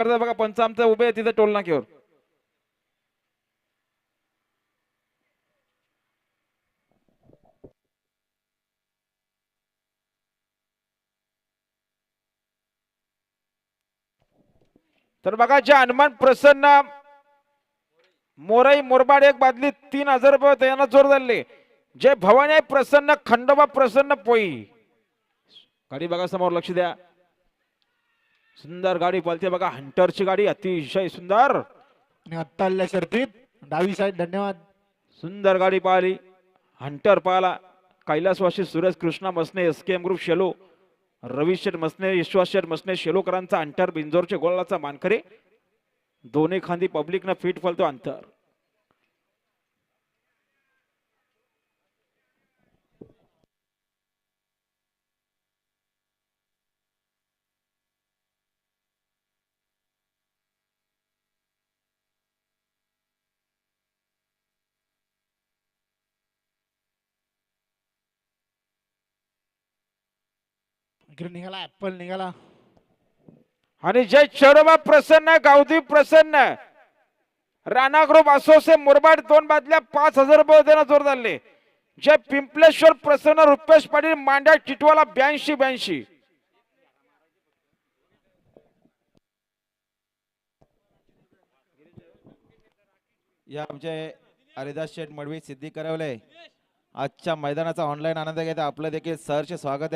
करता बघा पंच आमचं उभे आहे तिथे टोल नाक्यावर. तर बघा जे हनुमान प्रसन्न मोराई मोरबाड एक बादली 3000 रुपये त्यांना जोर झाले. जे भवानी प्रसन्न खंडोबा प्रसन्न पोई गाडी बघा समोर लक्ष द्या. सुंदर गाडी पळते बघा हंटरची गाडी अतिशय सुंदर आणि आत्ता आलेल्या शर्तीत डावी साईड. धन्यवाद. सुंदर गाडी पाहिली. हंटर पाहिला कैलासवासी सुरेश कृष्णा मसने एसकेएम ग्रुप शेलो रविशेठ मसने विश्वासशेठ मसने शेलोकरांचा अंतर बिंजोरचे गोळाचा मानकरे दोन्ही खांदी पब्लिक न फिट फलतो अंतर. इकडे निघाला ऍपल निघाला. आणि जय चरोबा प्रसन्न गावदी प्रसन्न राणा ग्रुप असोसे मुरबाड 2 बादल्या 5000 रुपये देणं जोर झाले. जय पिंपलेश्वर प्रसन्न रुपेश पाटील मांड्या टिटवाला 82-82. या आमचे हरिदास शेठ मडवी सिद्धी करवले आजच्या मैदानाचा ऑनलाईन आनंद घेता आपलं देखील सहर्ष स्वागत आहे.